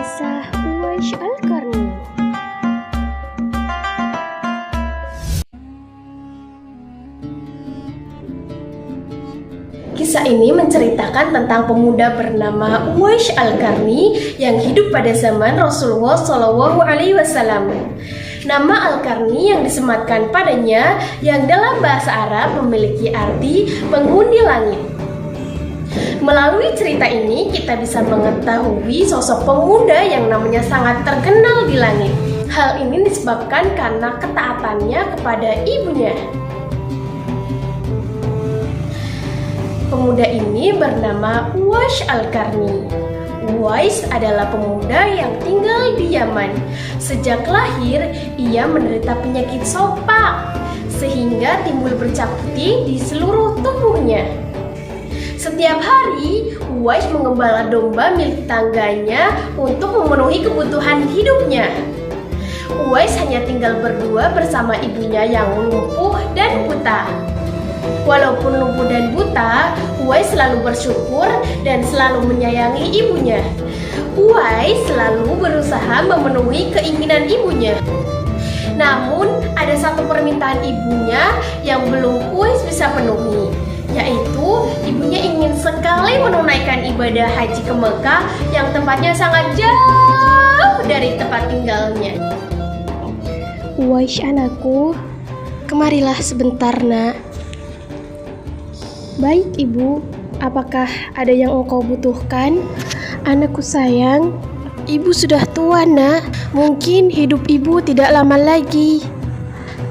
Kisah Uwais Al-Qarni. Kisah ini menceritakan tentang pemuda bernama Uwais Al-Qarni yang hidup pada zaman Rasulullah SAW. Nama Al-Qarni yang disematkan padanya yang dalam bahasa Arab memiliki arti penghuni langit. Melalui cerita ini kita bisa mengetahui sosok pemuda yang namanya sangat terkenal di langit. Hal ini disebabkan karena ketaatannya kepada ibunya. Pemuda ini bernama Uwais Al-Qarni. Uwais adalah pemuda yang tinggal di Yaman. Sejak lahir, ia menderita penyakit sopak, sehingga timbul bercak putih di seluruh tubuhnya. Setiap hari, Uwais mengembala domba milik tangganya untuk memenuhi kebutuhan hidupnya. Uwais hanya tinggal berdua bersama ibunya yang lumpuh dan buta. Walaupun lumpuh dan buta, Uwais selalu bersyukur dan selalu menyayangi ibunya. Uwais selalu berusaha memenuhi keinginan ibunya. Namun, ada satu permintaan ibunya yang belum Uwais bisa penuhi, yaitu ibunya ingin sekali menunaikan ibadah haji ke Mekah yang tempatnya sangat jauh dari tempat tinggalnya. Uwais anakku, kemarilah sebentar nak. Baik ibu, apakah ada yang engkau butuhkan? Anakku sayang, ibu sudah tua nak, mungkin hidup ibu tidak lama lagi.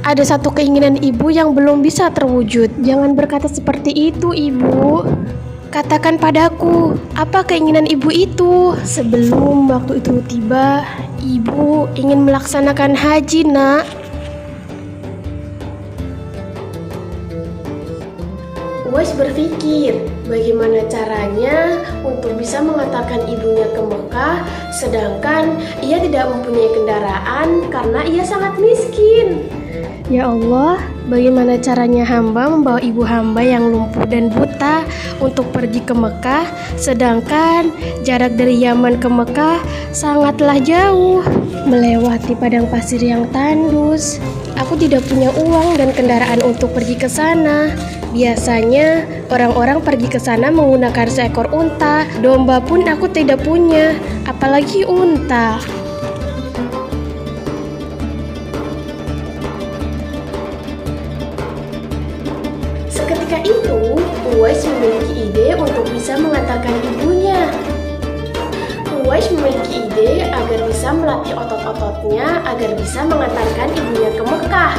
Ada satu keinginan ibu yang belum bisa terwujud. Jangan berkata seperti itu ibu. Katakan padaku, apa keinginan ibu itu? Sebelum waktu itu tiba, ibu ingin melaksanakan haji nak. Uwais berpikir bagaimana caranya untuk bisa mengantarkan ibunya ke Mekah, sedangkan ia tidak mempunyai kendaraan karena ia sangat miskin. Ya Allah, bagaimana caranya hamba membawa ibu hamba yang lumpuh dan buta untuk pergi ke Mekah, sedangkan jarak dari Yaman ke Mekah sangatlah jauh, melewati padang pasir yang tandus. Aku tidak punya uang dan kendaraan untuk pergi ke sana. Biasanya orang-orang pergi ke sana menggunakan seekor unta. Domba pun aku tidak punya, apalagi unta. Seketika itu, Uwais memiliki ide untuk bisa mengantarkan ibunya. Uwais memiliki ide agar bisa melatih otot-ototnya agar bisa mengantarkan ibunya ke Mekah.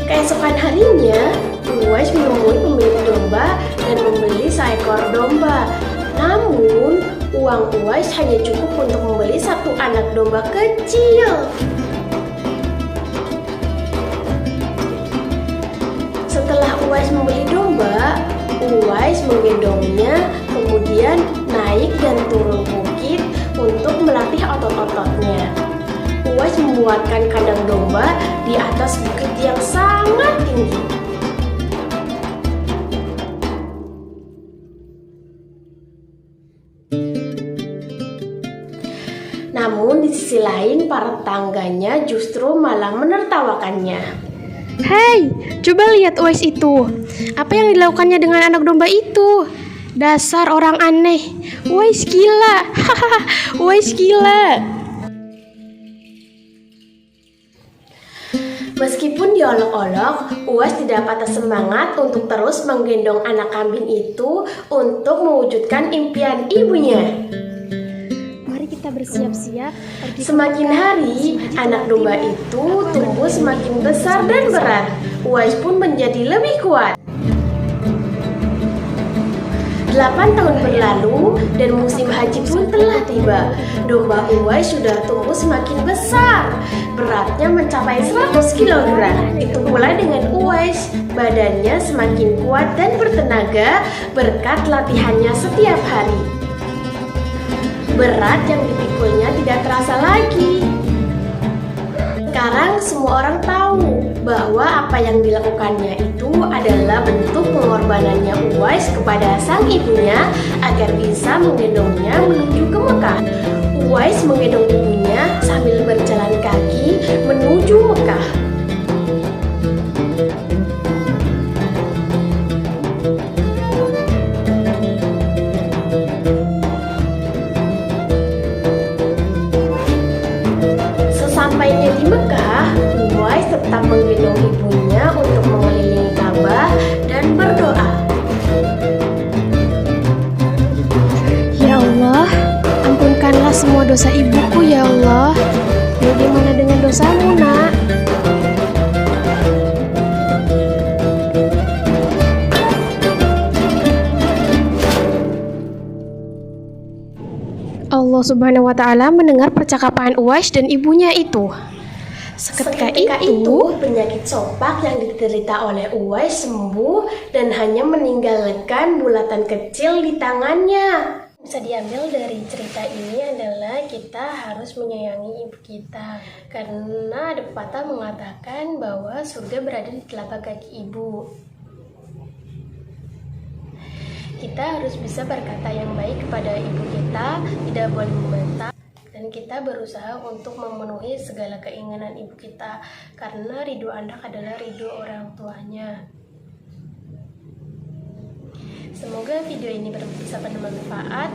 Keesokan harinya, Uwais menemui pemilik domba dan membeli seekor domba. Namun, uang Uwais hanya cukup untuk membeli satu anak domba kecil. Setelah Uwais membeli domba, Uwais menggendongnya, kemudian naik dan turun bukit untuk melatih otot-ototnya. Uwais membuatkan kandang domba di atas bukit yang sangat tinggi. Namun di sisi lain para tetangganya justru malah menertawakannya. Hei, coba lihat Uwais itu. Apa yang dilakukannya dengan anak domba itu? Dasar orang aneh. Uwais gila. Hahaha, Uwais gila. Meskipun diolok-olok, Uwais tidak patah semangat untuk terus menggendong anak kambing itu untuk mewujudkan impian ibunya. Mari kita bersiap-siap. Semakin hari, anak domba itu tumbuh semakin besar dan berat. Uwais pun menjadi lebih kuat. 8 tahun berlalu dan musim haji pun telah tiba. Domba Uwais sudah tumbuh semakin besar. Beratnya mencapai 100 kg. Itu pula dengan Uwais. Badannya semakin kuat dan bertenaga berkat latihannya setiap hari. Berat yang dipikulnya tidak terasa lagi. Sekarang semua orang tahu bahwa apa yang dilakukannya itu adalah bentuk pengorbanannya Uwais kepada sang ibunya agar bisa menggendongnya menuju ke Mekah. Uwais menggendong Mekah, Uwais tetap menggendong ibunya untuk mengelilingi Ka'bah dan berdoa. Ya Allah, ampunkanlah semua dosa ibuku ya Allah. Bagaimana dengan dosamu, Nak? Allah Subhanahu wa Ta'ala mendengar percakapan Uwais dan ibunya itu. Seketika itu, penyakit sopak yang diderita oleh Uwais sembuh dan hanya meninggalkan bulatan kecil di tangannya. Bisa diambil dari cerita ini adalah kita harus menyayangi ibu kita, karena ada pepatah mengatakan bahwa surga berada di telapak kaki ibu. Kita harus bisa berkata yang baik kepada ibu kita, tidak boleh membentak, dan kita berusaha untuk memenuhi segala keinginan ibu kita, karena ridho anak adalah ridho orang tuanya. Semoga video ini bisa bermanfaat.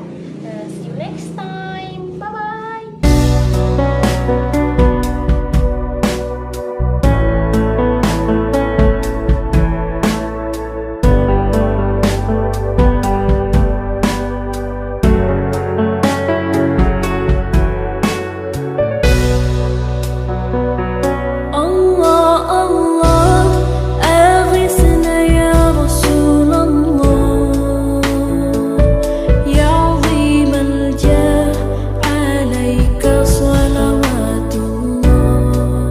See you next time. Bye-bye. عليك صلاة